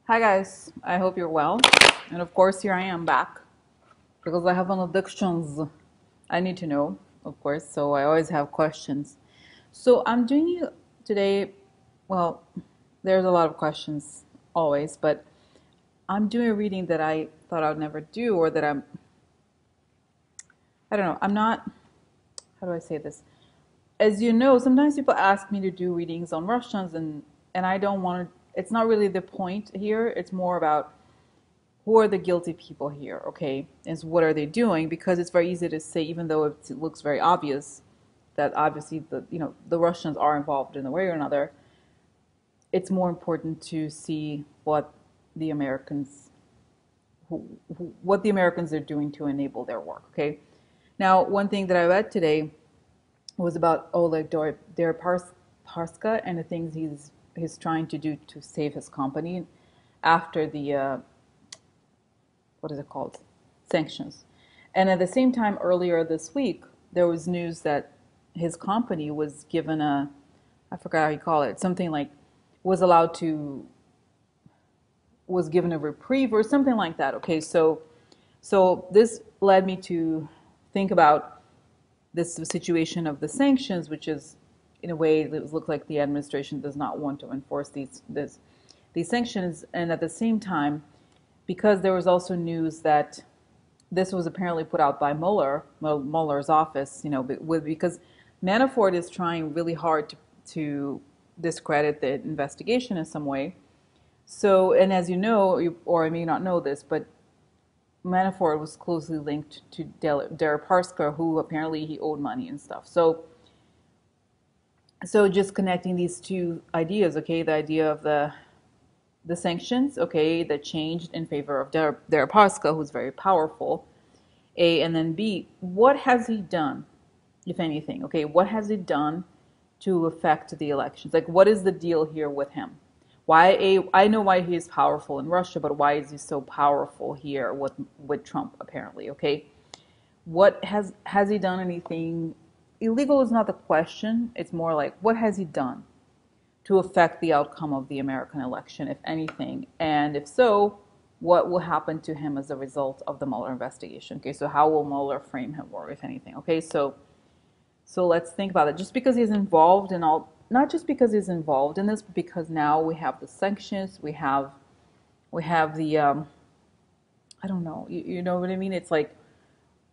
Hi guys, I hope you're well. And of course, here I am back because I have an addictions I need to know, of course, so I always have questions. So I'm doing you today, well, there's a lot of questions always, but I'm doing a reading that I thought I would never do or that I don't know, I'm not, how do I say this? As you know, sometimes people ask me to do readings on Russians and I don't want to, it's not really the point here. It's more about who are the guilty people here, okay? And what are they doing? Because it's very easy to say, even though it looks very obvious that obviously the Russians are involved in a way or another. It's more important to see what the Americans what the Americans are doing to enable their work. Okay. Now, one thing that I read today was about Oleg Deripaska and the things he's trying to do to save his company after the what is it called? Sanctions. And at the same time, earlier this week, there was news that his company was given I forgot how you call it, something like was allowed to, was given a reprieve or something like that. Okay, so this led me to think about this situation of the sanctions, which is, in a way, it looks like the administration does not want to enforce these sanctions. And at the same time, because there was also news that this was apparently put out by Mueller's office, because Manafort is trying really hard to discredit the investigation in some way. So, and as you know, or I may not know this, but Manafort was closely linked to Deripaska, who apparently he owed money and stuff. So just connecting these two ideas, okay, the idea of the sanctions, okay, that changed in favor of Deripaska, who's very powerful. A, and then B, what has he done, if anything? Okay, what has he done to affect the elections? Like, what is the deal here with him? I know why he is powerful in Russia, but why is he so powerful here with Trump apparently? Okay, what has he done anything illegal? Is not the question. It's more like what has he done to affect the outcome of the American election, if anything? And if so, what will happen to him as a result of the Mueller investigation? Okay, so how will Mueller frame him, or if anything? Okay, so let's think about it. Just because he's involved in all, not just because he's involved in this, but because now we have the sanctions, we have the I don't know, you know what I mean? It's like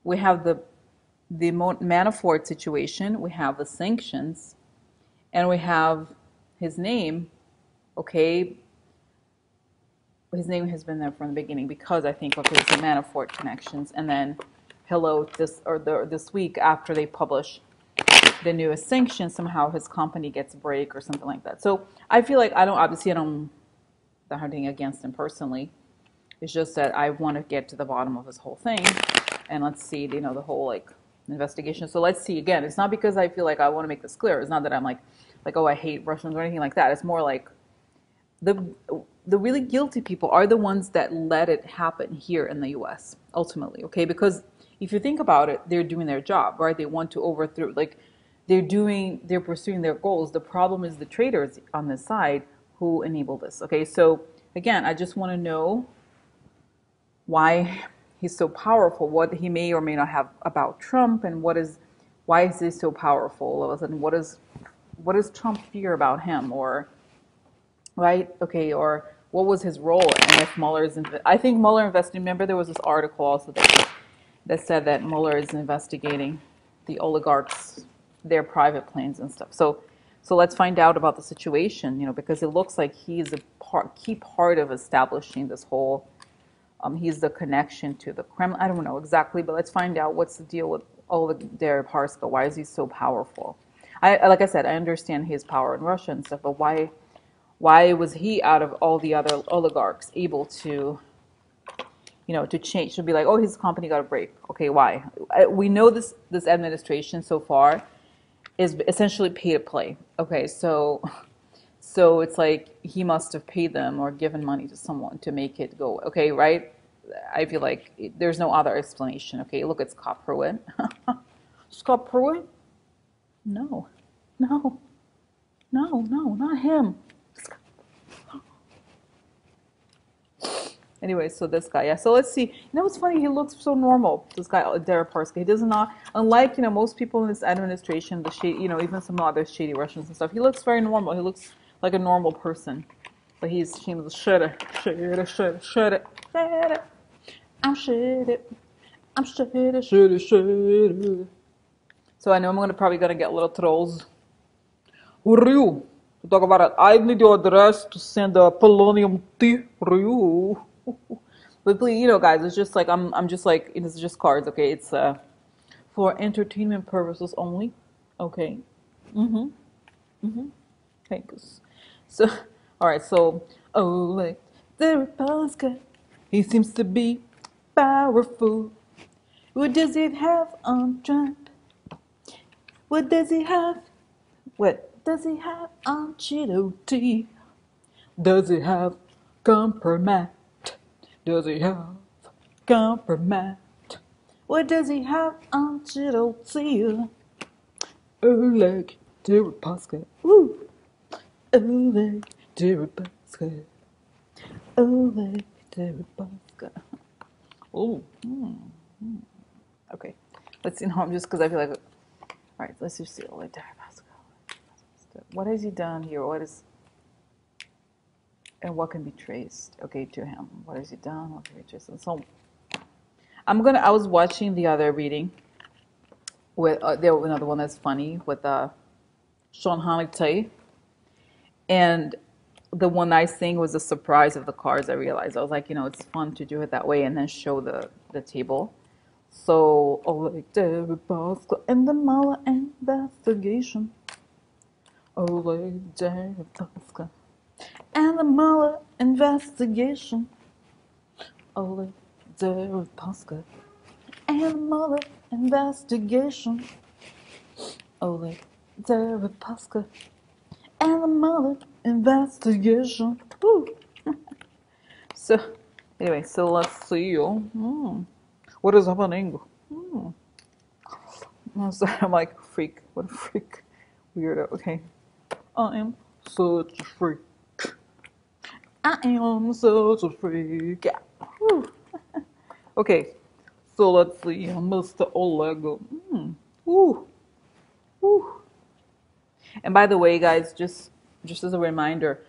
we have the Manafort situation, we have the sanctions, and we have his name. Okay, his name has been there from the beginning because I think, okay, it's the Manafort connections, and then hello, this week after they publish the newest sanction, somehow his company gets a break or something like that. So I feel like I don't have anything against him personally. It's just that I want to get to the bottom of this whole thing, and let's see, the whole like investigation. So let's see again. It's not because I feel like I want to make this clear. It's not that I'm like oh, I hate Russians or anything like that. It's more like the the really guilty people are the ones that let it happen here in the U.S. ultimately, okay? Because if you think about it, they're doing their job, right? They want to overthrow, like they're pursuing their goals. The problem is the traitors on this side who enable this, okay? So again, I just want to know why he's so powerful, what he may or may not have about Trump, and why is he so powerful all of a sudden? What does Trump fear about him, or right? Okay, or what was his role? And if I think Mueller investigating. Remember, there was this article also that said that Mueller is investigating the oligarchs, their private planes and stuff. So let's find out about the situation, because it looks like he's a key part of establishing this whole. He's the connection to the Kremlin. I don't know exactly, but let's find out what's the deal with Oleg Deripaska. Why is he so powerful? Like I said, I understand his power in Russia and stuff, but why was he, out of all the other oligarchs, able to change, to be like, oh, his company got a break? Okay, why? We know this administration so far is essentially pay to play. Okay, so it's like he must have paid them or given money to someone to make it go. Okay, right? I feel like there's no other explanation. Okay, look, it's Scott Pruitt. Scott Pruitt? No, no, no, not him. Anyway, so this guy, yeah. So let's see. You know what's funny? He looks so normal. This guy, Deripaska. He does not, unlike most people in this administration, the shady, even some other shady Russians and stuff. He looks very normal. He looks like a normal person. But he's shut it, shut it, shut it, shut it, shut it. I'm shut it. I'm shut it, shut it, shut it. So I know I'm probably gonna get little trolls. Who are you? To talk about it. I need your address to send a polonium tea. Who are you? But please, guys, it's just like I'm just like it's just cards, okay? It's for entertainment purposes only, okay? Thanks. So, all right. So, Oleg Deripaska, he seems to be powerful. What does it have on Trump? What does he have? What does he have on Cheeto Tea? Does he have compromise? Does he have compromise? What does he have on Cheeto Tea? Oleg Deripaska. Woo! Oleg Deripaska. Oleg Deripaska. Oh. Okay. Let's see. No, I'm just because I feel like. All right. Let's just see. Oleg Deripaska. What has he done here? And what can be traced? Okay, to him. What has he done? What can be traced? And so, I was watching the other reading with there was another one that's funny with Sean Hannity, and the one nice thing was the surprise of the cards. I realized I was like, it's fun to do it that way and then show the table. So Oleg Deripaska and the Mueller investigation. Oleg Deripaska and the Mueller investigation. Oleg Deripaska and the Mueller investigation. Oleg Deripaska and the Mueller investigation. Woo. So, anyway, so let's see. What is happening? I'm like, freak. What a freak. Weirdo. Okay. I am such a freak. I am such a freak. Yeah. Woo. Okay. So let's see. Mr. Oleg. Woo. Woo. And by the way, guys, just as a reminder,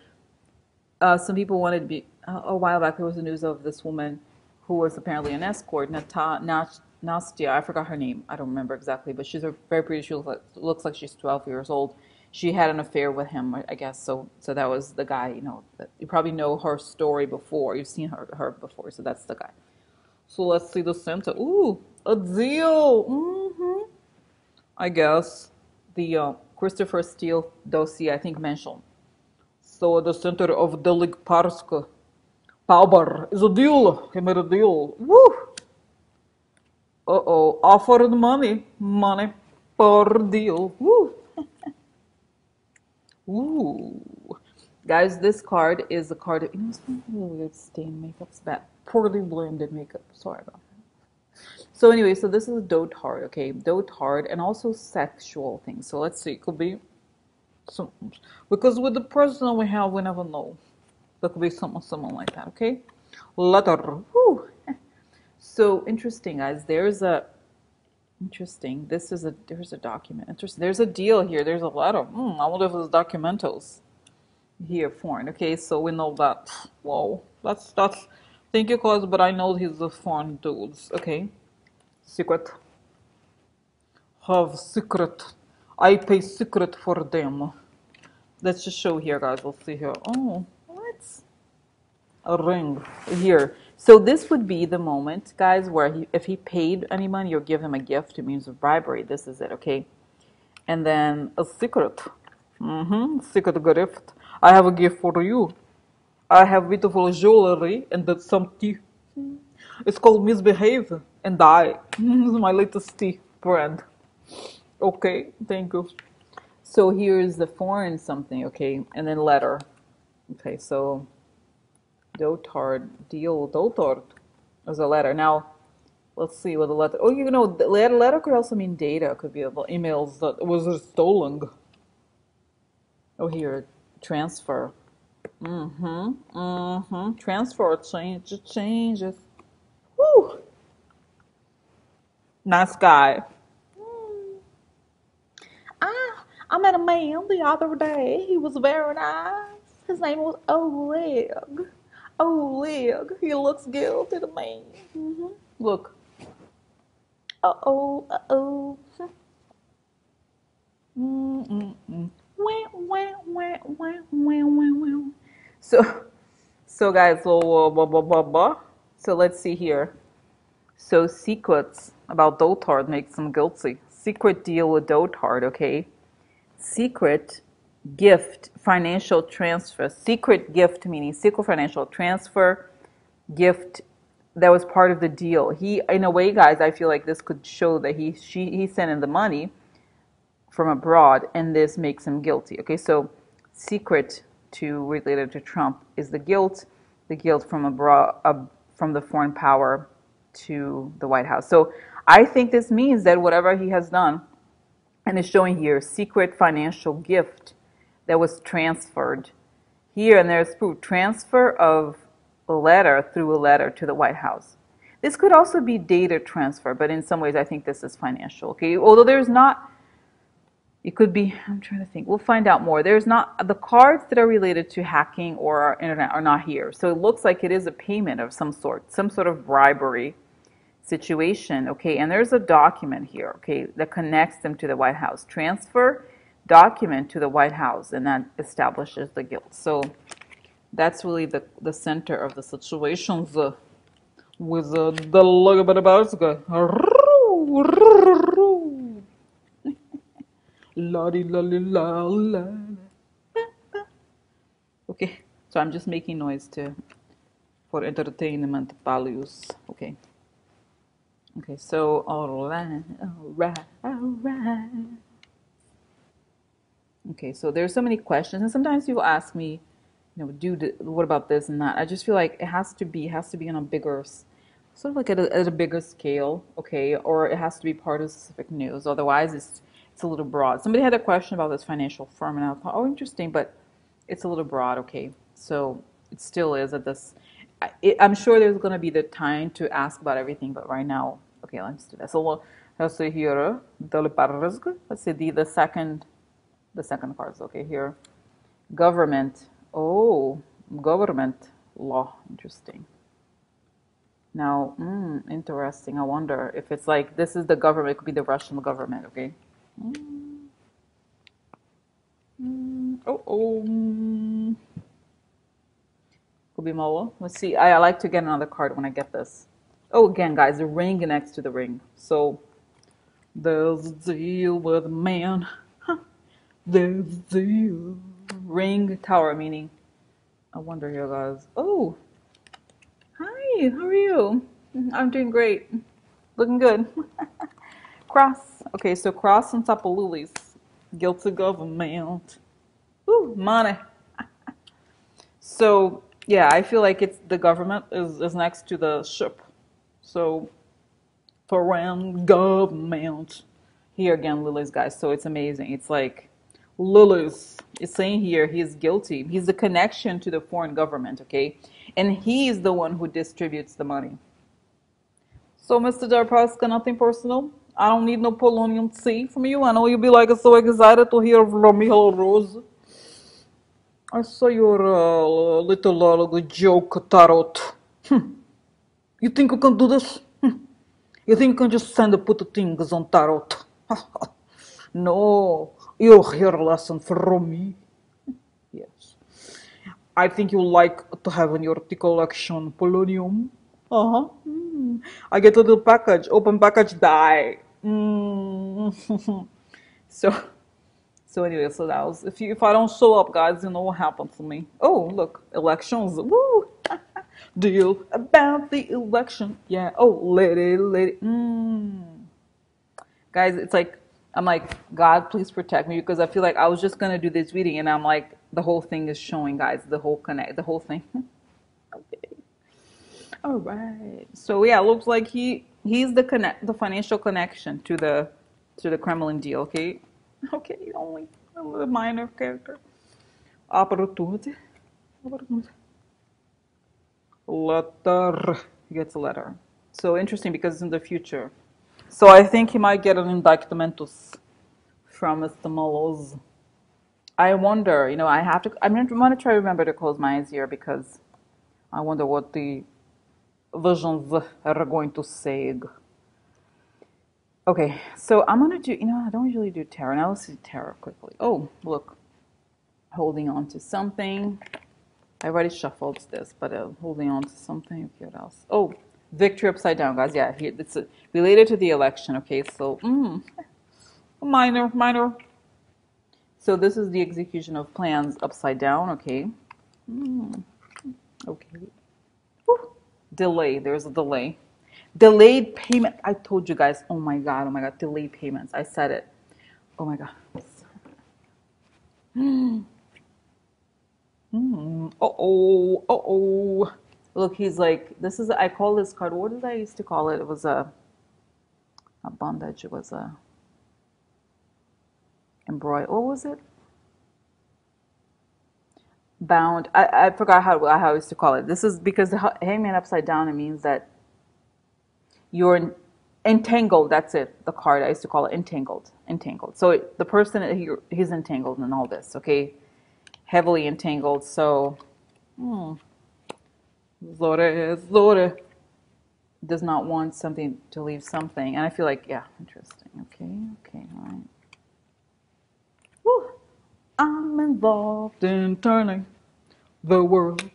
some people wanted to be a while back. There was the news of this woman who was apparently an escort, Nastya. I forgot her name. I don't remember exactly, but she's very pretty. She looks like she's 12 years old. She had an affair with him, I guess. So that was the guy. You probably know her story before. You've seen her before. So that's the guy. So let's see the center. Ooh, a deal. I guess the Christopher Steele dossier, I think, mentioned. So at the center of Deripaska power is a deal. He made a deal. Woo! Uh-oh. Offered money. Money for deal. Woo! Ooh. Guys, this card is a card of, it's really weird stain makeup. It's bad. Poorly blended makeup. Sorry about that. So anyway, so this is a dotard, okay? Dotard and also sexual things. So let's see. It could be some, because with the person we have, we never know. There could be someone like that, okay? Letter. Whew. So interesting, guys. There's a document. Interesting. There's a deal here. There's a letter. I wonder if there's documentals here, foreign. Okay, so we know that. Whoa, that's. Thank you, cause, but I know he's a foreign dudes. Okay, secret. Have secret. I pay secret for them. Let's just show here, guys. Let's see here. Oh, what? A ring here. So this would be the moment, guys, where if he paid any money or give him a gift, it means a bribery. This is it, okay? And then a secret. Secret gift. I have a gift for you. I have beautiful jewelry and that's some tea. It's called Misbehave and Die. This is my latest tea brand. Okay, thank you. So here's the foreign something, okay? And then letter. Okay, so dotard, deal, dotard as a letter. Now, let's see what the letter. Oh, the letter could also mean data. It could be about emails that was stolen. Oh, here, transfer. Transfer changes. Woo! Nice guy. I met a man the other day. He was very nice. His name was Oleg. Oleg. He looks guilty to me. Look. Uh oh. Mm-mm-mm. Wah, wah, wah, wah, wah, wah, wah. So, so guys, so let's see here. So secrets about Dotard makes him guilty. Secret deal with Dotard, okay? Secret gift, financial transfer. Secret gift meaning secret financial transfer, gift that was part of the deal. He, in a way, guys, I feel like this could show that he sent in the money from abroad, and this makes him guilty. Okay, so secret to related to Trump is the guilt from abroad, from the foreign power to the White House. So I think this means that whatever he has done, and it's showing here, secret financial gift that was transferred here, and there's proof transfer of a letter through a letter to the White House. This could also be data transfer, but in some ways I think this is financial. Okay, although there's not, it could be, I'm trying to think. We'll find out more. There's not, the cards that are related to hacking or our internet are not here. So it looks like it is a payment of some sort of bribery situation. Okay, and there's a document here, okay, that connects them to the White House. Transfer document to the White House, and that establishes the guilt. So that's really the center of the situation with the Deripaska. La di la li la la. Okay, so I'm just making noise to for entertainment values. Okay. Okay, so all right, all right, all right. Okay, so there's so many questions, and sometimes people ask me, what about this and that? I just feel like it has to be on a bigger, sort of like at a bigger scale, okay, or it has to be part of specific news. Otherwise, it's a little broad. Somebody had a question about this financial firm, and I thought, oh, interesting, but it's a little broad, okay. So it still is at this. I'm sure there's going to be the time to ask about everything, but right now, okay, let's do that. So let's see here, let's see the second part is okay here. Government. Oh, government law. Interesting. Now, interesting. I wonder if it's like this is the government. It could be the Russian government. Okay. Could be Mueller. Let's see. I like to get another card when I get this. Oh, again, guys, the ring next to the ring. So there's a deal with a man. There's a deal. Ring tower meaning. I wonder here, guys. Oh, hi. How are you? I'm doing great. Looking good. Cross. Okay, so cross on top of lilies. Guilty government. Ooh, money. So yeah, I feel like it's the government is next to the ship. So foreign government. Here again, lilies, guys. So it's amazing. It's like Lilith is saying here he's guilty. He's the connection to the foreign government, okay? And he's the one who distributes the money. So, Mr. Deripaska, nothing personal. I don't need no polonium tea from you. I know you'll be like so excited to hear from me. Hello, Rose. I saw your little joke, Tarot. You think you can do this? You think you can just send and put the things on Tarot? No, you'll hear a lesson from me. Yes. I think you like to have in your collection polonium. Uh-huh. I get a little package, open package, die. So, so anyway, so that was if I don't show up, guys, you know what happened to me. Oh, look, elections. Woo! Deal about the election. Yeah. Oh, lady. Guys, it's like I'm like, God, please protect me because I feel like I was just gonna do this reading and I'm like, the whole thing is showing, guys, the whole thing. Okay. All right. So yeah, it looks like he's the financial connection to the Kremlin deal. Okay. Okay, only a minor character. Opportunity. Letter. He gets a letter. So interesting because it's in the future. So I think he might get an indictmentus from Mr. Mueller's. I wonder, I'm going to try to remember to close my eyes here because I wonder what the visions are going to say. Okay, so I'm going to do, I don't usually do tarot. Now let's do tarot quickly. Oh, look. Holding on to something. I already shuffled this, but holding on to something. Okay, what else? Oh, victory upside down, guys. Yeah, here, it's related to the election. Okay, so, minor. So this is the execution of plans upside down. Okay. Okay. Whew. Delay. There's a delay. Delayed payment. I told you guys. Oh my god. Delayed payments. I said it. Oh my god. Uh-oh. Look, he's like, this is, I call this card, what did I used to call it? It was a bondage. It was a embroidery. What was it? Bound. I forgot how I used to call it. This is because the hangman upside down, it means that you're entangled. That's it. The card, I used to call it entangled. So the person, he's entangled in all this, okay? Heavily entangled. So, Zore does not want something to leave something. And I feel like, yeah, interesting. Okay, all right. Woo. I'm involved in turning the world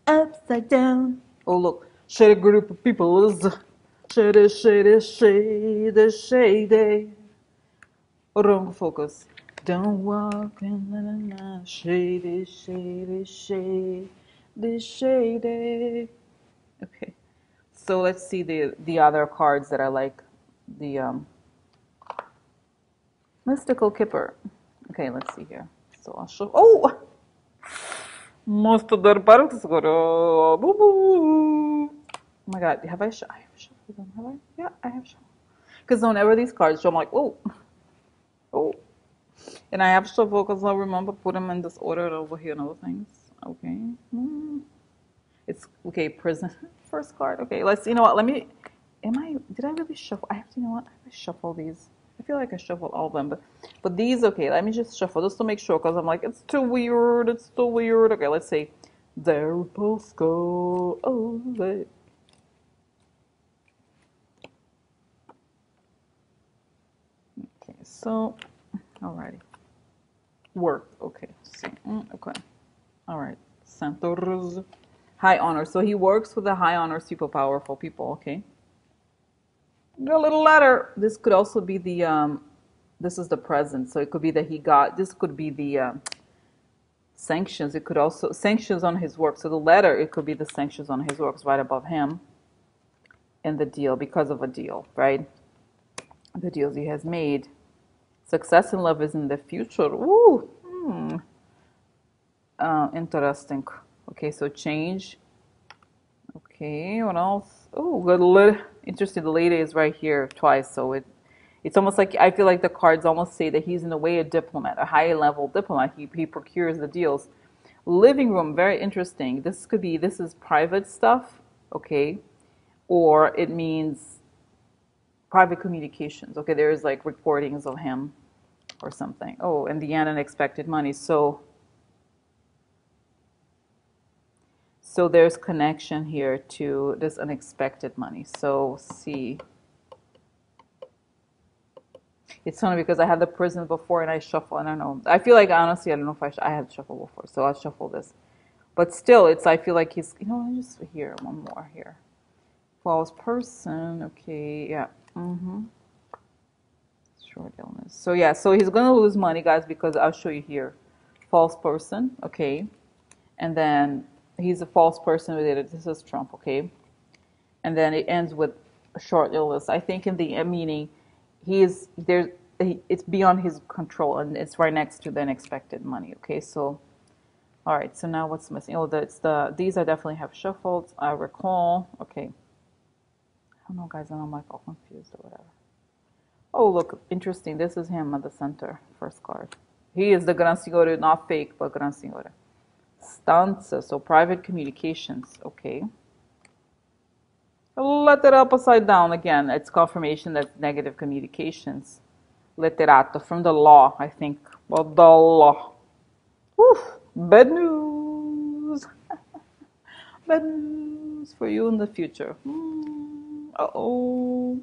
upside down. Oh, look. Shady group of people is shady. Wrong focus. Don't walk in the shady. Okay. So let's see the other cards that I like. The Mystical Kipper. Okay, let's see here. So I'll show. Oh, Mr. Deripaska. Oh my God, have I shuffled them? Have I? Yeah, I have shuffled. Because whenever these cards show, I'm like, oh, and I have shuffled because I remember put them in this order over here and other things. Okay. It's okay. Prison first card. Okay, let's. You know what? Did I really shuffle? I have to. You know what? I have to shuffle these. I feel like I shuffled all of them, but these. Okay, let me just shuffle just to make sure because I'm like it's too weird. Okay, let's see. Deripaska. Oleg. Okay, so alrighty. Work. Okay. So, okay. All right. Centaurs. High honor. So he works with the high honor, super powerful people. Okay. Got a little letter. This could also be the. This is the present. So it could be that he got. This could be the sanctions. It could also sanctions on his work. So the letter. It could be the sanctions on his works right above him. And the deal because of a deal, right? The deals he has made. Success in love is in the future. Ooh. Interesting. Okay, so change. Okay, what else? Oh, good. Interesting. The lady is right here twice, so it's almost like I feel like the cards almost say that he's in a way a diplomat, a high level diplomat. He procures the deals. Living room, very interesting. This is private stuff, okay, or it means private communications. Okay, there's like recordings of him or something. Oh, and the unexpected money. So there's connection here to this unexpected money. So see, it's funny because I had the prison before and I shuffle. I don't know. I feel like honestly, I don't know if I had shuffled before. So I'll shuffle this. But still, I feel like he's, I just here, one more here. False person. Okay, yeah. Short illness. So yeah, so he's going to lose money, guys, because I'll show you here. False person. Okay. And then he's a false person related. This is Trump, okay? And then it ends with a short illness. I think in the meaning, it's beyond his control, and it's right next to the unexpected money, okay? So, all right. So now what's missing? Oh, these I definitely have shuffled. I recall. Okay. I don't know, guys. I'm like all confused or whatever. Oh, look, interesting. This is him at the center, first card. He is the Gran Signore, not fake, but Gran Signore. Stanza, so private communications. Okay. Let it up upside down again. It's confirmation that negative communications. Letterato, from the law, I think. Well, the law. Woof, bad news. Bad news for you in the future. Uh-oh.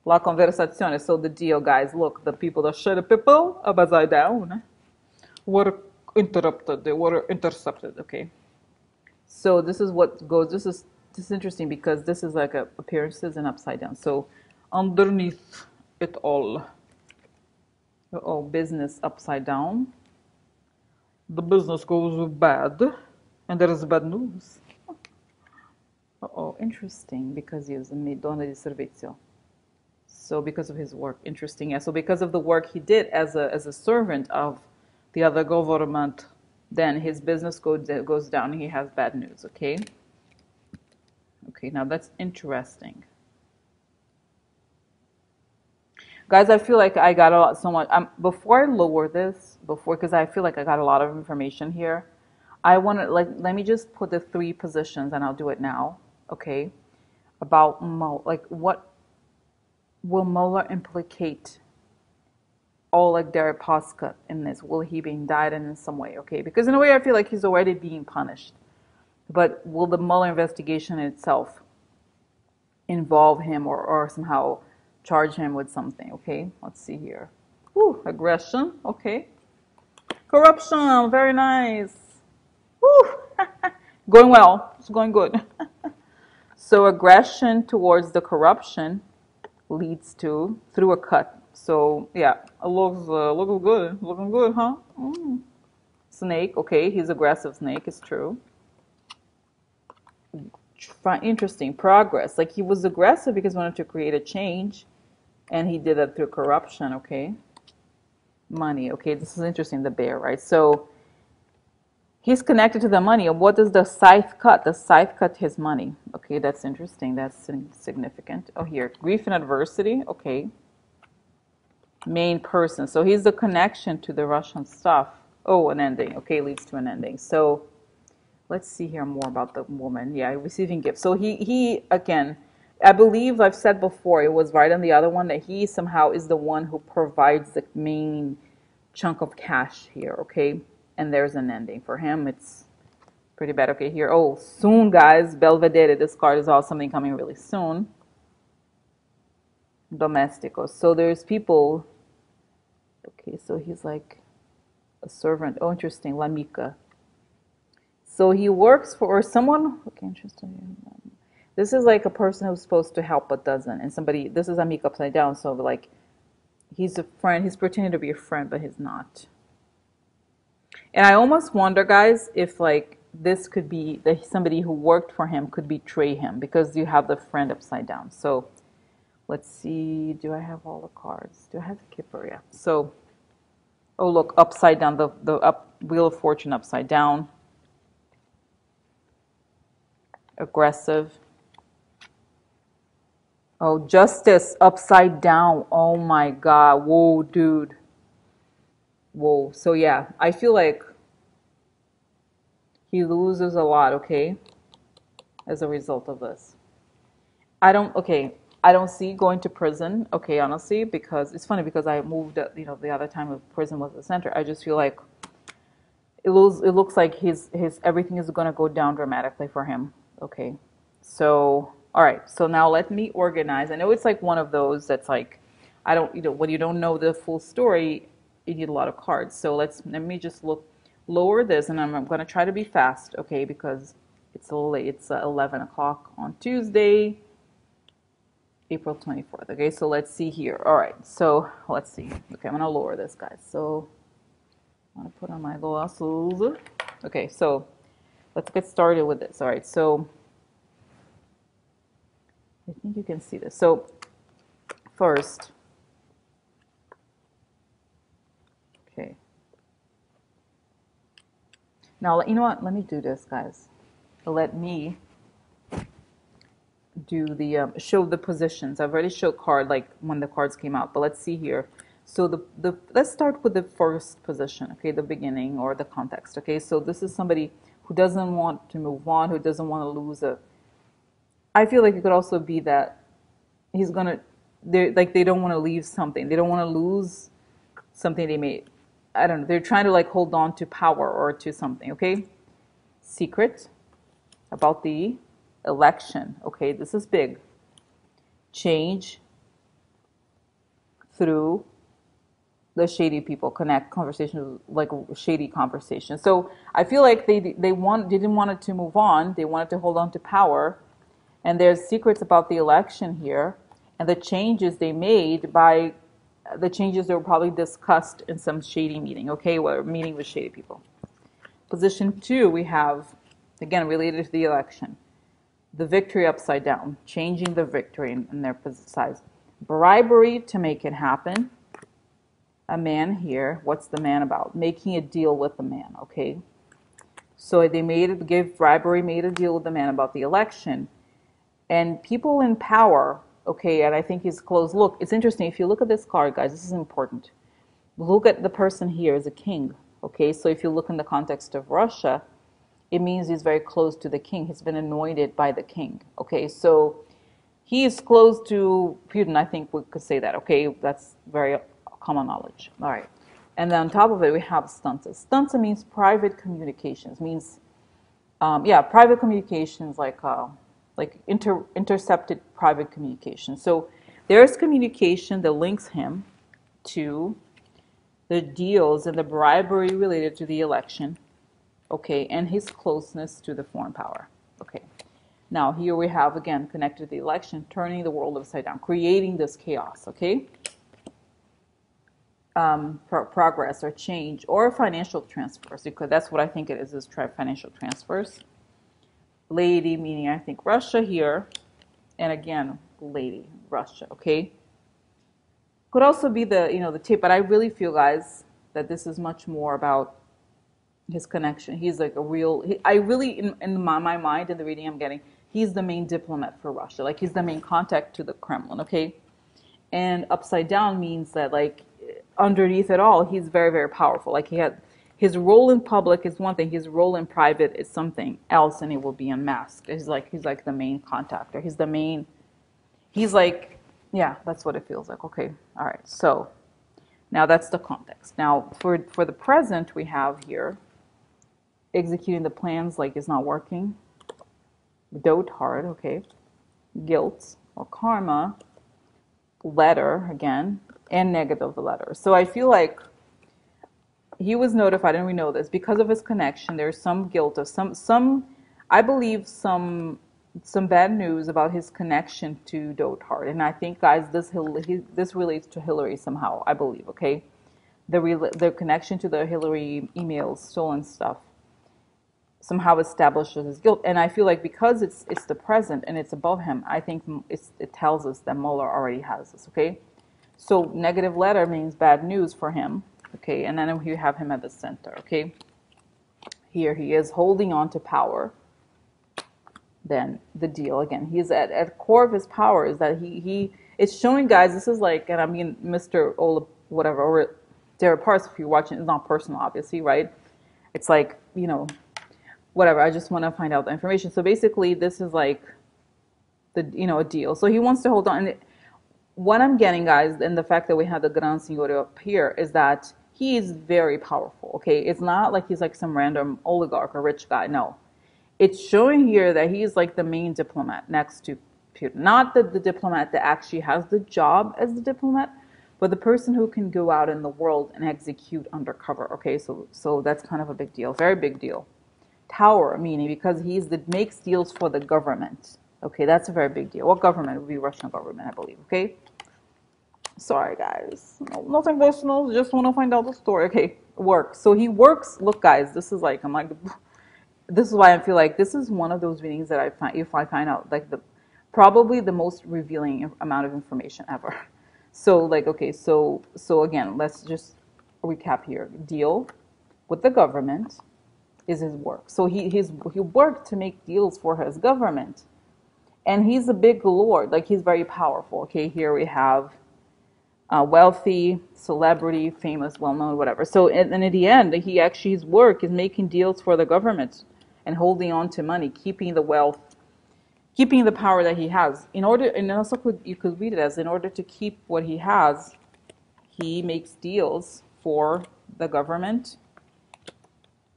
La conversazione, so the deal, guys. Look, the people, the shitty people, upside down, were interrupted. They were intercepted, okay? So this is what goes, this is interesting because this is like appearances and upside down. So underneath it all, oh, business upside down. The business goes bad, and there is bad news. Oh, interesting, because he is a donna di servizio. So because of his work, interesting. Yeah. So because of the work he did as a servant of the other government, then his business goes down. And he has bad news. Okay. Okay. Now that's interesting, guys. I feel like I got so much. Before I lower this, because I feel like I got a lot of information here. I want to let me just put the 3 positions, and I'll do it now. Okay. About what will Mueller implicate Oleg Deripaska in this? Will he be indicted in some way? Okay, because in a way I feel like he's already being punished. But will the Mueller investigation itself involve him or somehow charge him with something? Okay, let's see here. Ooh, aggression. Okay. Corruption. Very nice. Ooh. Going well. It's going good. So aggression towards the corruption leads to through a cut. So yeah, it looks looking good, huh? Snake, okay, he's aggressive. Snake is true. Interesting progress. Like he was aggressive because he wanted to create a change, and he did that through corruption. Okay, money. Okay, this is interesting. The bear, right? So he's connected to the money. What does the scythe cut? The scythe cut his money. Okay, that's interesting. That's significant. Oh, here, grief and adversity. Okay. Main person. So he's the connection to the Russian stuff. Oh, an ending. Okay, leads to an ending. So let's see here more about the woman. Yeah, receiving gifts. So he again, I believe I've said before, it was right on the other one that he somehow is the one who provides the main chunk of cash here. Okay, and there's an ending for him. It's pretty bad. Okay, here. Oh, soon, guys. Belvedere. This card is also something coming really soon. Domesticos. So there's people. Okay, so he's like a servant. Oh, interesting. L'amica. So he works for someone. Okay, interesting. This is like a person who's supposed to help but doesn't. And somebody, this is amica upside down. So like, he's a friend. He's pretending to be a friend, but he's not. And I almost wonder, guys, if like this could be that somebody who worked for him could betray him because you have the friend upside down. So let's see. Do I have all the cards? Do I have the Kipper? Yeah. So, oh look, upside down. The Wheel of Fortune upside down. Aggressive. Oh, Justice upside down. Oh my God. Whoa, dude. Whoa. So yeah, I feel like he loses a lot, okay, as a result of this. I don't see going to prison, okay, honestly, because it's funny because I moved, the other time of prison was the center. I just feel like it looks like his everything is going to go down dramatically for him, okay. So, all right, so now let me organize. I know it's like one of those that's like, I don't, when you don't know the full story, you need a lot of cards. So let me just lower this, and I'm going to try to be fast, okay, because it's a little late. It's 11 o'clock on Tuesday, April 24th. Okay, so let's see here. All right, so let's see. Okay, I'm going to lower this, guys. So I'm going to put on my glasses. Okay, so let's get started with this. All right, so I think you can see this. So first, okay. Now, you know what? Let me do this, guys. Let me do the show the positions. I've already showed card like when the cards came out, but let's see here. So let's start with the first position, okay, the beginning or the context, okay. So this is somebody who doesn't want to move on, who doesn't want to lose a. I feel like it could also be that he's gonna, they don't want to leave something, they don't want to lose something they made. I don't know. They're trying to like hold on to power or to something, okay. Secret about the election, okay. This is big. Change through the shady people, connect conversations, like shady conversations. So I feel like they didn't want it to move on. They wanted to hold on to power, and there's secrets about the election here, and the changes they made by the changes that were probably discussed in some shady meeting. Okay, where meeting with shady people. Position 2, we have again related to the election, the victory upside down, changing the victory in their size, bribery to make it happen. A man here, what's the man about? Making a deal with the man, okay? So they gave bribery, made a deal with the man about the election. And people in power, okay, and I think he's close. Look, it's interesting. If you look at this card, guys, this is important. Look at the person here as a king, okay? So if you look in the context of Russia, it means he's very close to the king. He's been anointed by the king, okay? So he is close to Putin. I think we could say that, okay? That's very common knowledge. All right. And then on top of it, we have stanza. Stanza means private communications. Means, private communications, like intercepted private communication. So there's communication that links him to the deals and the bribery related to the election, okay, and his closeness to the foreign power, okay. Now here we have again connected to the election, turning the world upside down, creating this chaos, okay. Progress or change or financial transfers, because that's what I think it is financial transfers. Lady, meaning I think Russia here, and again, lady, Russia, okay? Could also be the tape, but I really feel, guys, that this is much more about his connection. He's like a real, I really, in my mind, in the reading I'm getting, he's the main diplomat for Russia. Like he's the main contact to the Kremlin, okay? And upside down means that like, underneath it all, he's very, very powerful. Like his role in public is one thing, his role in private is something else, and it will be unmasked. He's like the main contactor. He's like, yeah, that's what it feels like. Okay, all right. So now that's the context. Now for the present, we have here executing the plans like it's not working. Dote hard, okay. Guilt or karma. Letter again. And negative letter. So I feel like he was notified, and we know this, because of his connection, there's some guilt of some I believe some bad news about his connection to Dotard. And I think, guys, this relates to Hillary somehow, I believe, okay? The connection to the Hillary emails, stolen stuff, somehow establishes his guilt. And I feel like because it's the present and it's above him, I think it tells us that Mueller already has this, okay? So negative letter means bad news for him, okay? And then you have him at the center, okay? Here he is holding on to power. Then the deal again. He's at core of his power is that it's showing, guys, this is like, and I mean, Mr. Oleg, whatever, or Deripaska, if you're watching, it's not personal, obviously, right? It's like, whatever. I just want to find out the information. So basically, this is like a deal. So he wants to hold on. And what I'm getting, guys, and the fact that we have the Gran Signore up here is that he is very powerful, okay? It's not like he's like some random oligarch or rich guy, no. It's showing here that he's like the main diplomat next to Putin. Not the diplomat that actually has the job as the diplomat, but the person who can go out in the world and execute undercover, okay? So that's kind of a big deal, very big deal. Tower, meaning because makes deals for the government. Okay, that's a very big deal. What government? It would be Russian government, I believe, okay? Sorry, guys. No, nothing personal. Just want to find out the story. Okay, work. So he works. Look, guys, this is like, this is why I feel like this is one of those readings that if I find out, like probably the most revealing amount of information ever. So like, okay, so again, let's just recap here. Deal with the government is his work. So he worked to make deals for his government. And he's a big lord, like he's very powerful. Okay, here we have wealthy, celebrity, famous, well-known, whatever. So, and in the end, he actually, his work is making deals for the government and holding on to money, keeping the wealth, keeping the power that he has. In order, and also you could read it as, in order to keep what he has, he makes deals for the government,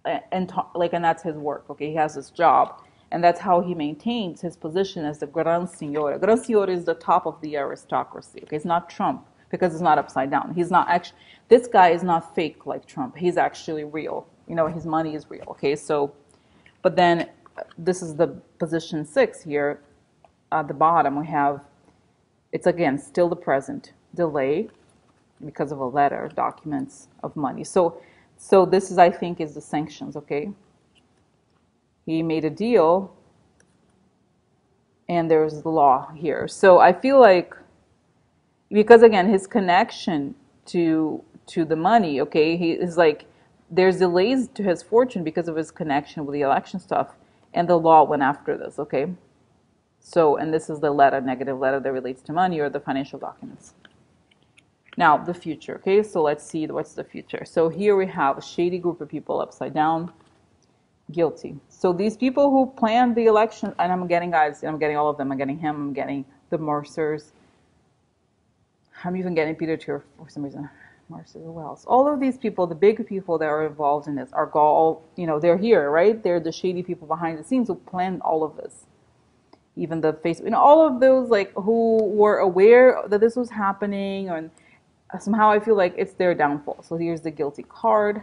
and that's his work. Okay, he has his job, and that's how he maintains his position as the Gran Signore. Gran Signore is the top of the aristocracy. Okay, it's not Trump because it's not upside down. He's not actually. This guy is not fake like Trump. He's actually real. His money is real. Okay, so, but then this is the position 6 here. At the bottom we have, it's again still the present, delay because of a letter, documents of money. So this is, I think, is the sanctions. Okay, he made a deal, and there's the law here. So I feel like, because again, his connection to the money. Okay, he is like, there's delays to his fortune because of his connection with the election stuff, and the law went after this. Okay, so, and this is the letter, negative letter that relates to money or the financial documents. Now, the future. Okay, so let's see what's the future. So here we have a shady group of people upside down, guilty. So these people who planned the election, and I'm getting all of them. I'm getting him, I'm getting the Mercers. I'm even getting Peter Thiel for some reason. Mercer, who else? All of these people, the big people that are involved in this, are all, they're here, right? They're the shady people behind the scenes who planned all of this. Even the Facebook, all of those, like, who were aware that this was happening, and somehow I feel like it's their downfall. So here's the guilty card,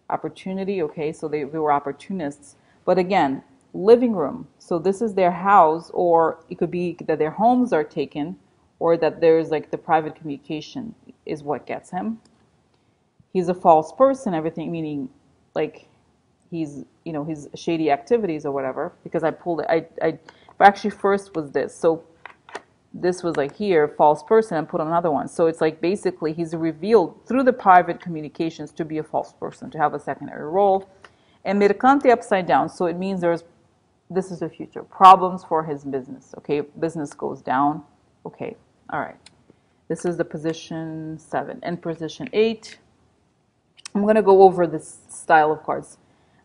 opportunity. Okay, so they were opportunists. But again, living room. So this is their house, or it could be that their homes are taken, or that there's like the private communication is what gets him. He's a false person, everything, meaning like he's, his shady activities or whatever, because I pulled it. I actually first was this. So this was like here, false person, and put another one. So it's like basically he's revealed through the private communications to be a false person, to have a secondary role. And mercante upside down, so it means this is the future. Problems for his business, okay? Business goes down, okay, all right. This is the position 7. And position 8, I'm going to go over this style of cards.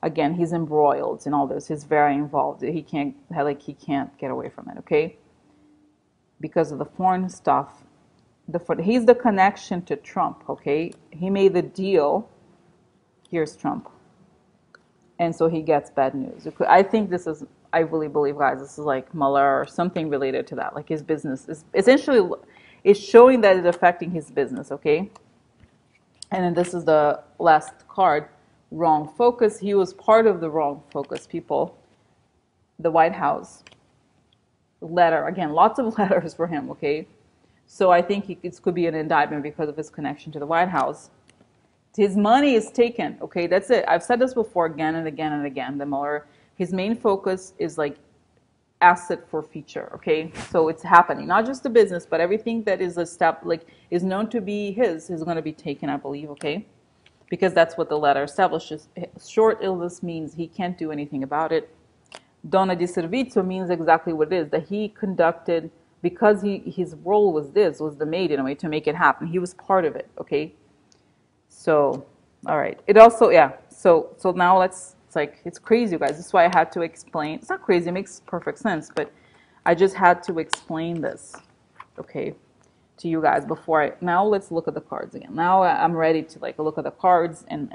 Again, he's embroiled in all this. He's very involved. He can't get away from it, okay? Because of the foreign stuff. He's the connection to Trump, okay? He made the deal. Here's Trump. And so he gets bad news. I really believe, guys, this is like Mueller or something related to that. Like his business is essentially, it's showing that it's affecting his business, okay? And then this is the last card, wrong focus. He was part of the wrong focus people. The White House. Letter, again, lots of letters for him, okay? So I think it could be an indictment because of his connection to the White House. His money is taken, okay? That's it. I've said this before again and again and again. The Mueller, his main focus is like asset for future, okay? So it's happening. Not just the business, but everything that is is known to be his is going to be taken, I believe, okay? Because that's what the letter establishes. Short illness means he can't do anything about it. Donna di servizio means exactly what it is, that he conducted, because his role was the maid in a way to make it happen. He was part of it, okay? So, all right. It also, yeah. So now it's crazy, you guys. This is why I had to explain. It's not crazy. It makes perfect sense, but I just had to explain this, okay, to you guys before now let's look at the cards again. Now I'm ready to look at the cards and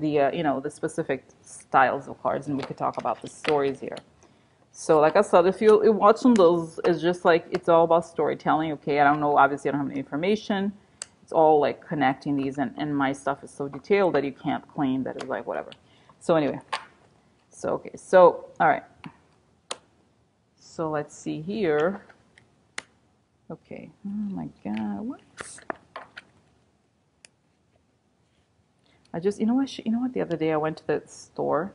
the the specific styles of cards, and we could talk about the stories here. So like I said, if you're watching those, it's just like, it's all about storytelling, okay? I don't know, obviously I don't have any information. It's all like connecting these, and my stuff is so detailed that you can't claim that it's like whatever. So anyway, okay, so all right. So let's see here. Okay, oh my God, what? You know what, the other day I went to the store,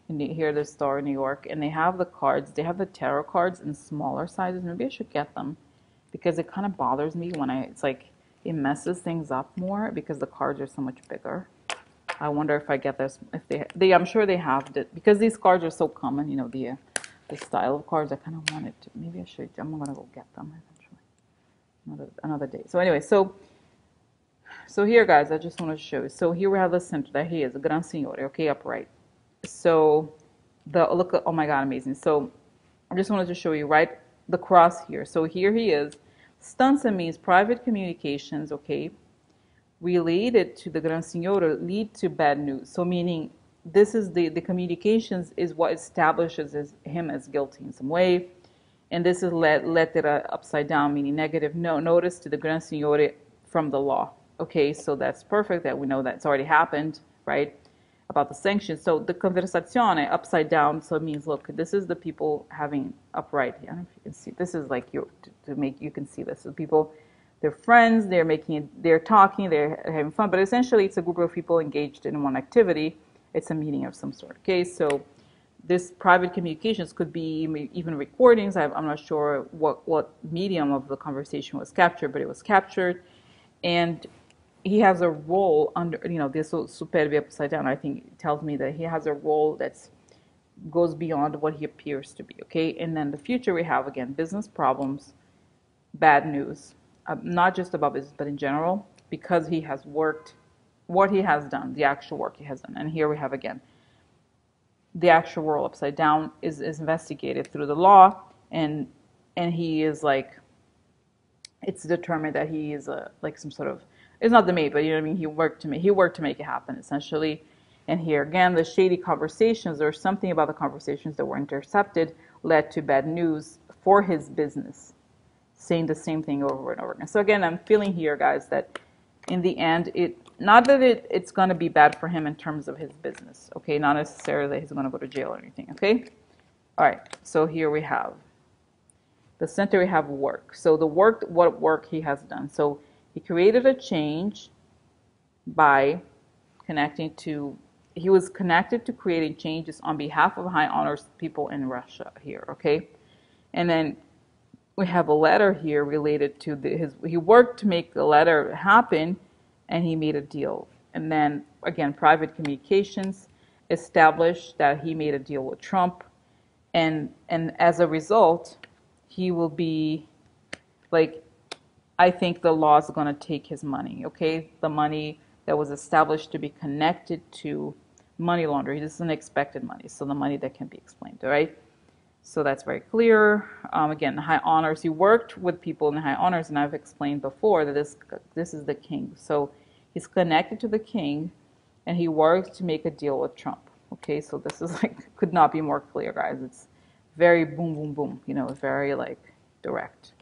the store in New York, and they have the cards, they have the tarot cards in smaller sizes. Maybe I should get them, because it kind of bothers me when it's like, it messes things up more because the cards are so much bigger. I wonder if I get this, if they I'm sure they have it, because these cards are so common, the style of cards. I kind of wanted to, maybe I should, I'm going to go get them eventually. Another day. So anyway, so So here, guys, I just want to show you. So here we have the center. There he is, a Gran Signore, okay, upright. So look, oh my God, amazing. So I just wanted to show you, right, the cross here. So here he is. Stanza means private communications, okay, related to the Gran Signore lead to bad news. So meaning this is the communications is what establishes him as guilty in some way. And this is lettera upside down, meaning negative notice to the Gran Signore from the law. Okay, so that's perfect that we know that's already happened, right? About the sanctions. So the conversazione upside down, so it means, look, this is the people having upright. I don't know if you can see. This is like to make you can see this. So people, they're friends, they're talking, they're having fun, but essentially it's a group of people engaged in one activity. It's a meeting of some sort. Okay, so this private communications could be even recordings. I'm not sure what medium of the conversation was captured, but it was captured. And he has a role under, this superbe upside down, I think tells me that he has a role that goes beyond what he appears to be, okay? And then the future we have, again, business problems, bad news, not just about business, but in general, because he has worked, what he has done, the actual work he has done. And here we have, again, the actual world upside down is investigated through the law, and he is like, it's determined that he is like some sort of, it's not the mate, but you know what I mean, he worked to make it happen, essentially. And here again, the shady conversations, or something about the conversations that were intercepted, led to bad news for his business, saying the same thing over and over again. So again, I'm feeling here, guys, that in the end, not that it's going to be bad for him in terms of his business, okay? Not necessarily that he's going to go to jail or anything, okay? All right, so here we have the center, we have work. So the work, what work he has done. So he created a change by he was connected to creating changes on behalf of high honors people in Russia here, okay? And then we have a letter here related to he worked to make the letter happen, and he made a deal. And then, again, private communications established that he made a deal with Trump, and as a result, he will be, like, I think the law is going to take his money, okay? The money that was established to be connected to money laundering. This is unexpected money, so the money that can be explained, all right? So that's very clear. Again, high honors. He worked with people in high honors, and I've explained before that this is the king. So he's connected to the king, and he worked to make a deal with Trump. Okay, so this is like, could not be more clear, guys. It's very boom, boom, boom. Very like direct.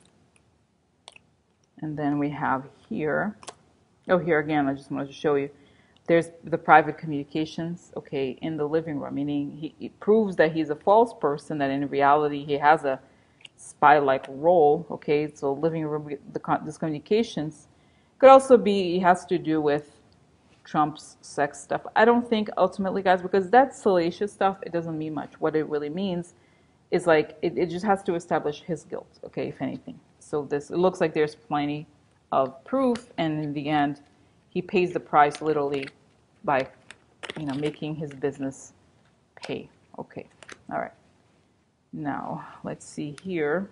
And then we have here, here again, I just wanted to show you, there's the private communications, okay, in the living room, meaning it proves that he's a false person, that in reality he has a spy-like role, okay, so living room, this communications could also be, it has to do with Trump's sex stuff. I don't think ultimately, guys, because that's salacious stuff, it doesn't mean much. What it really means is like, it just has to establish his guilt, okay, if anything. So it looks like there's plenty of proof, and in the end, he pays the price literally by, making his business pay. Okay, all right. Now, let's see here.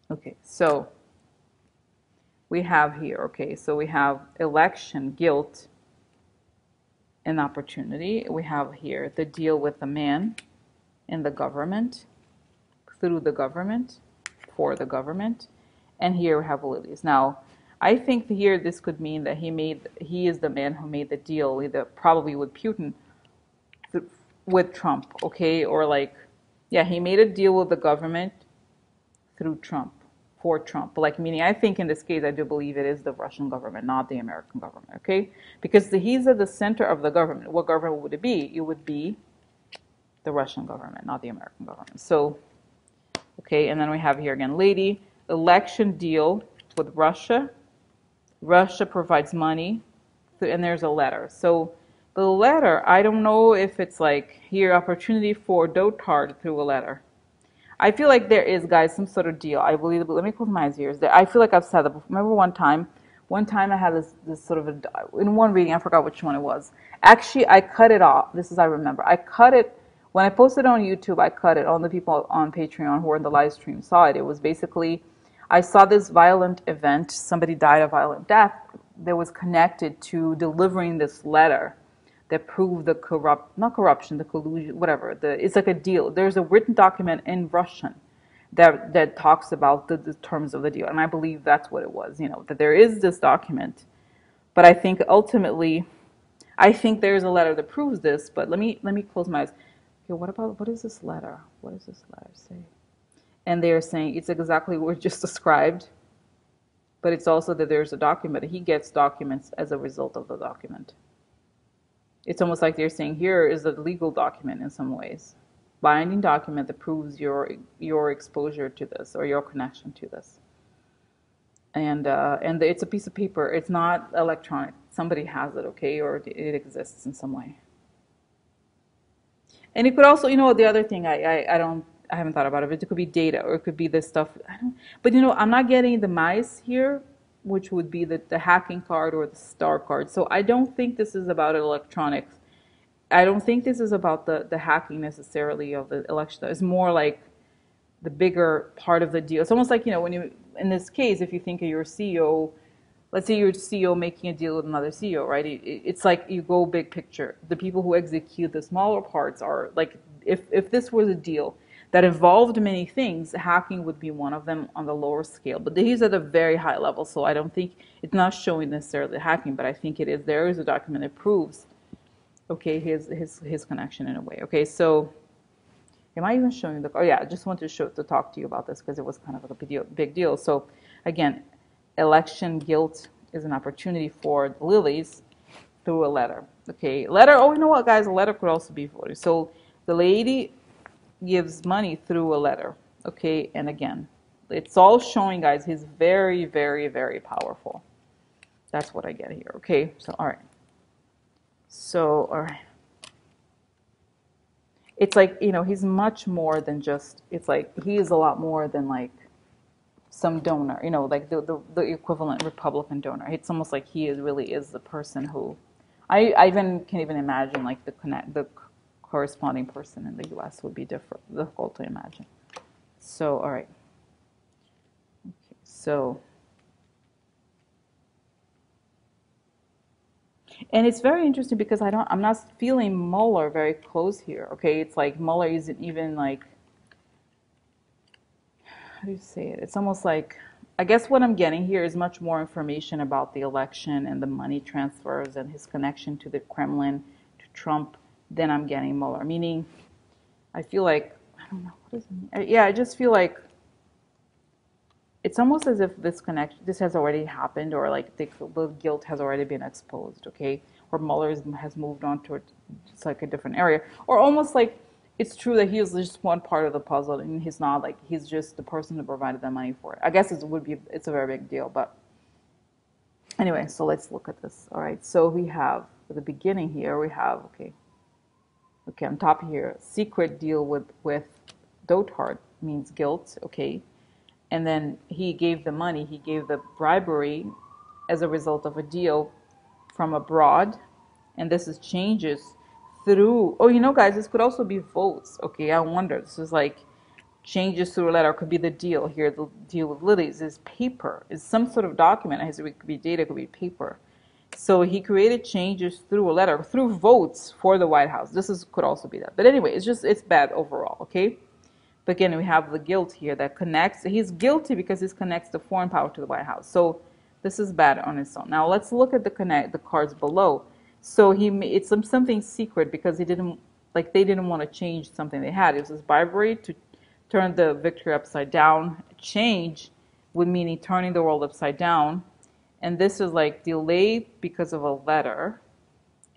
Okay, so we have here, okay, so we have election, guilt, and opportunity. We have here the deal with the man in the government, through the government, for the government, and here we have Lilies. Now, I think here this could mean that he is the man who made the deal, either probably with Putin, with Trump, okay, or like, yeah, he made a deal with the government through Trump, for Trump, like, meaning I think in this case I do believe it is the Russian government, not the American government, okay, because he's at the center of the government. What government would it be? It would be the Russian government, not the American government. So, okay, and then we have here again, lady, election deal with Russia. Russia provides money, and there's a letter. So the letter, I don't know if it's like here, opportunity for dotard through a letter. I feel like there is, guys, some sort of deal. I believe, let me close my eyes here. I feel like I've said that before. Remember one time I had this sort of, in one reading, I forgot which one it was. Actually, I cut it off. I remember. I cut it, when I posted it on YouTube, I cut it. All the people on Patreon who were in the live stream saw it. It was basically, I saw this violent event. Somebody died a violent death. that was connected to delivering this letter that proved the not corruption, the collusion, whatever. It's like a deal. There's a written document in Russian that talks about the terms of the deal, and I believe that's what it was. That there is this document, but I think ultimately, I think there's a letter that proves this. But let me close my eyes. Okay, what is this letter? What does this letter say? And they're saying it's exactly what we just described, but it's also that there's a document. He gets documents as a result of the document. It's almost like they're saying here is a legal document in some ways, binding document that proves your exposure to this or your connection to this. And it's a piece of paper. It's not electronic. Somebody has it, okay, or it exists in some way. And it could also, the other thing I haven't thought about it. It could be data, or it could be this stuff. But I'm not getting the mice here, which would be the hacking card or the star card. So I don't think this is about electronics. I don't think this is about the hacking necessarily of the election. It's more like the bigger part of the deal. It's almost like, when you, in this case, if you think of your CEO, let's say your CEO making a deal with another CEO, right? It's like you go big picture. The people who execute the smaller parts are like, if this was a deal that involved many things, hacking would be one of them on the lower scale. But he's at a very high level, so I don't think it's not showing necessarily hacking, but I think it is. There is a document that proves, okay, his connection in a way. Okay, so am I even showing the? Oh yeah, I just wanted to talk to you about this because it was kind of a big deal. So again, election guilt is an opportunity for the lilies through a letter. Okay, letter. Oh, you know what, guys? A letter could also be voted. So the lady gives money through a letter. Okay, and again, it's all showing, guys, he's very, very, very powerful. That's what I get here. Okay, so all right. So all right. It's like, he's much more than just. It's like he is a lot more than like some donor. Like the equivalent Republican donor. It's almost like he really is the person who. I even can't even imagine like the corresponding person in the U.S. would be difficult to imagine. So, all right. Okay, so, and it's very interesting because I'm not feeling Mueller very close here. Okay, it's like Mueller isn't even like, how do you say it? It's almost like, I guess what I'm getting here is much more information about the election and the money transfers and his connection to the Kremlin, to Trump, than I'm getting Mueller. Meaning, I feel like, I don't know, what does it mean? Yeah, I just feel like it's almost as if this has already happened, or like the guilt has already been exposed, okay? Or Mueller has moved on to it's like a different area. Or almost like it's true that he is just one part of the puzzle and he's not like, he's just the person who provided the money for it. I guess it's a very big deal, but anyway, so let's look at this. All right, so we have, at the beginning here, we have, okay, on top here, secret deal with dotard means guilt, okay? And then he gave the money, he gave the bribery as a result of a deal from abroad. And this is changes through, guys, this could also be votes, okay? I wonder, this is like changes through a letter, could be the deal here. The deal with lilies is paper, is some sort of document. It could be data, it could be paper. So he created changes through a letter, through votes for the White House. Could also be that. But anyway, it's bad overall, okay? But again, we have the guilt here that connects. He's guilty because he connects the foreign power to the White House. So this is bad on its own. Now let's look at the cards below. So it's something secret because they didn't want to change something they had. It was this bribery to turn the victory upside down. Change would mean turning the world upside down. And this is like delayed because of a letter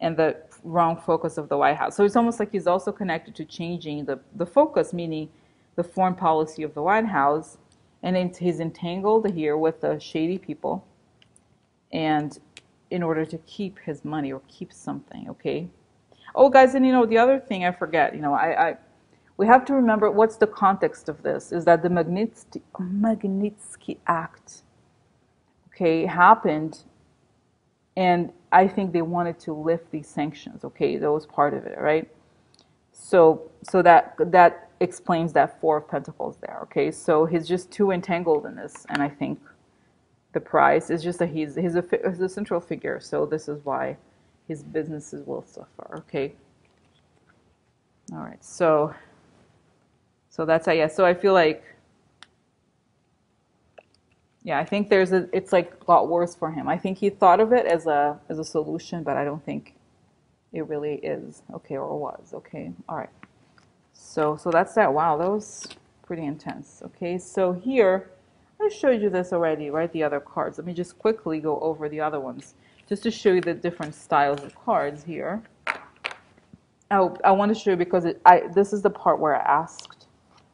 and the wrong focus of the White House. So it's almost like he's also connected to changing the focus, meaning the foreign policy of the White House. And he's entangled here with the shady people, and in order to keep his money or keep something, okay? Oh, guys, and the other thing I forget, we have to remember what's the context of this, is that the Magnitsky Act, okay, happened, and I think they wanted to lift these sanctions, okay? That was part of it, right? So that explains that Four of Pentacles there, okay? So he's just too entangled in this, and I think the price. It's just that he's a central figure, so this is why his businesses will suffer. Okay. All right. So that's yeah. So I feel like yeah, I think it's like got worse for him. I think he thought of it as a solution, but I don't think it really is okay or was okay. All right. So that's that. Wow, that was pretty intense. Okay. So here I showed you this already, right? The other cards. Let me just quickly go over the other ones just to show you the different styles of cards here. I want to show you because this is the part where I asked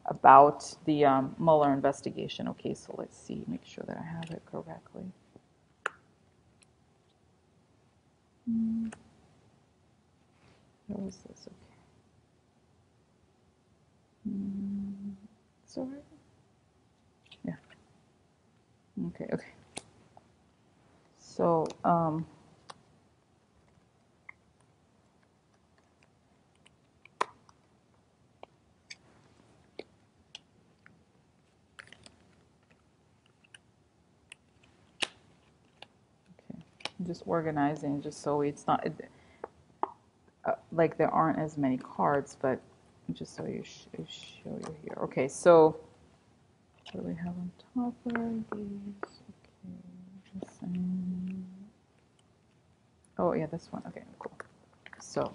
about the Mueller investigation. Okay, so let's see, make sure that I have it correctly. Where was this? Okay. It's all right. Yeah. Okay. So, I'm just organizing just so it's not like there aren't as many cards, but just so you show you here. Okay, so what do we have on top of these? Okay, oh yeah, this one. Okay, cool. So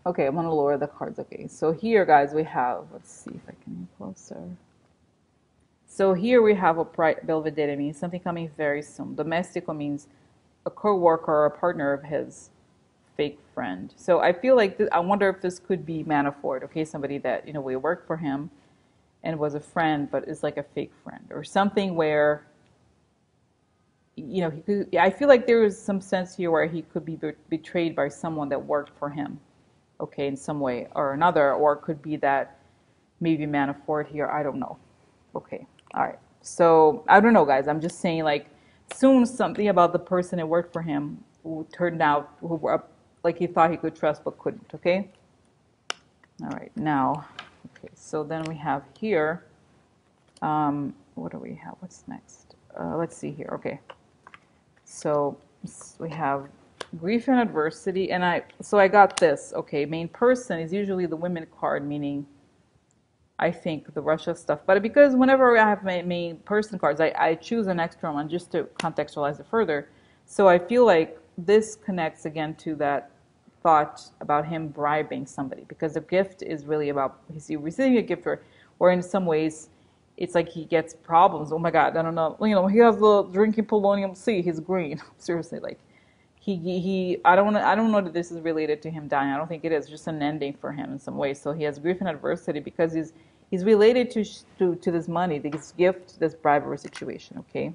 okay, I'm gonna lower the cards. Okay, so here, guys, we have. Let's see if I can get closer. So here we have a Belvedere, means something coming very soon. Domestico means a co-worker or a partner of his fake friend. So I feel like I wonder if this could be Manafort. Okay, somebody that we worked for him and was a friend, but is like a fake friend or something where he could. I feel like there is some sense here where he could be betrayed by someone that worked for him. Okay, in some way or another, or it could be that maybe Manafort here. I don't know. Okay, all right. So I don't know, guys. I'm just saying, like, soon something about the person that worked for him who turned out like he thought he could trust but couldn't. Okay. All right. Now, okay. So then we have here. What do we have? What's next? Let's see here. Okay. So we have grief and adversity, and I got this. Okay, main person is usually the women card, meaning I think the Russia stuff. But because whenever I have my main person cards, I choose an extra one just to contextualize it further. So I feel like this connects again to that thought about him bribing somebody, because the gift is really about he's receiving a gift, or in some ways it's like he gets problems. Oh my God, I don't know. He has the drinking polonium C. He's green. Seriously, like he. I don't know that this is related to him dying. I don't think it is. Just an ending for him in some ways. So he has grief and adversity because he's related to this money, this gift, this bribery situation. Okay.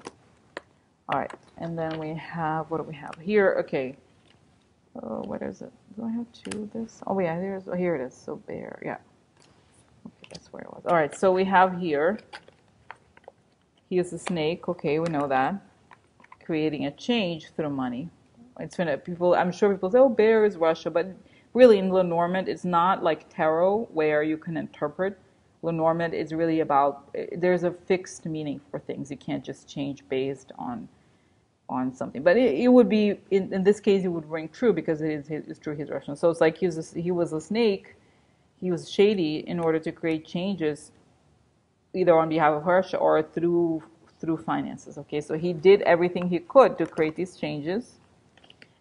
All right, and then we have, what do we have here? Okay. Oh, what is it? Do I have two of this? Oh yeah, here it is. So bear, yeah. Okay, that's where it was. All right, so we have here, he is a snake. Okay, we know that. Creating a change through money. It's been people. I'm sure people say, "Oh, bear is Russia," but really, in Lenormand, it's not like tarot where you can interpret. Lenormand is really about there's a fixed meaning for things. You can't just change based on something. But it would be in this case, it would ring true because it's true. He's Russian. So it's like he was a snake. He was shady in order to create changes, either on behalf of Russia or through finances. Okay, so he did everything he could to create these changes.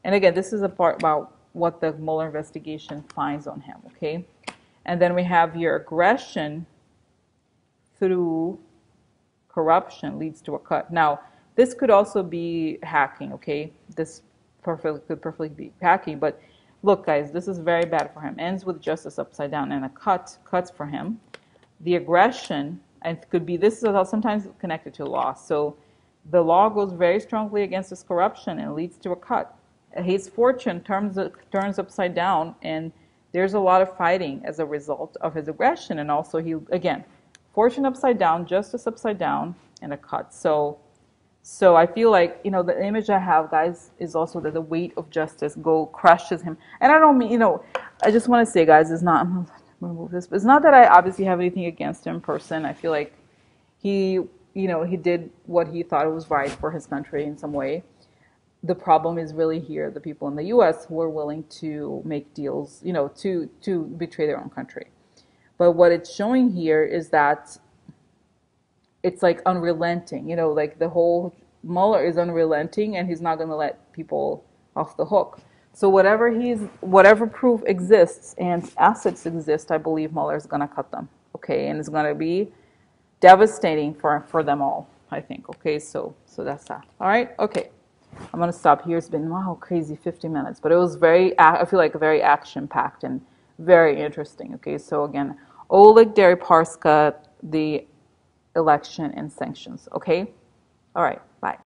And again, this is a part about what the Mueller investigation finds on him. Okay, and then we have your aggression through corruption leads to a cut. Now, this could also be hacking. Okay, this could perfectly be hacking, but look, guys, this is very bad for him. Ends with justice upside down and a cuts for him. The aggression, and it could be, this is sometimes connected to law. So the law goes very strongly against this corruption and leads to a cut. His fortune turns upside down, and there's a lot of fighting as a result of his aggression. And also, again, fortune upside down, justice upside down, and a cut. So So I feel like, the image I have, guys, is also that the weight of justice crushes him. And I don't mean, I just want to say, guys, it's not, I'm going to remove this, but it's not that I obviously have anything against him in person. I feel like he, he did what he thought was right for his country in some way. The problem is really here, the people in the U.S. who are willing to make deals, to betray their own country. But what it's showing here is that it's like unrelenting, like the whole Mueller is unrelenting and he's not going to let people off the hook. So whatever proof exists and assets exist, I believe Mueller is going to cut them. Okay, and it's going to be devastating for them all, I think. Okay, so that's that. All right, okay. I'm going to stop here. It's been, wow, crazy 50 minutes, but it was I feel like very action-packed and very interesting. Okay, so again, Oleg Deripaska, the election and sanctions. Okay? All right, bye.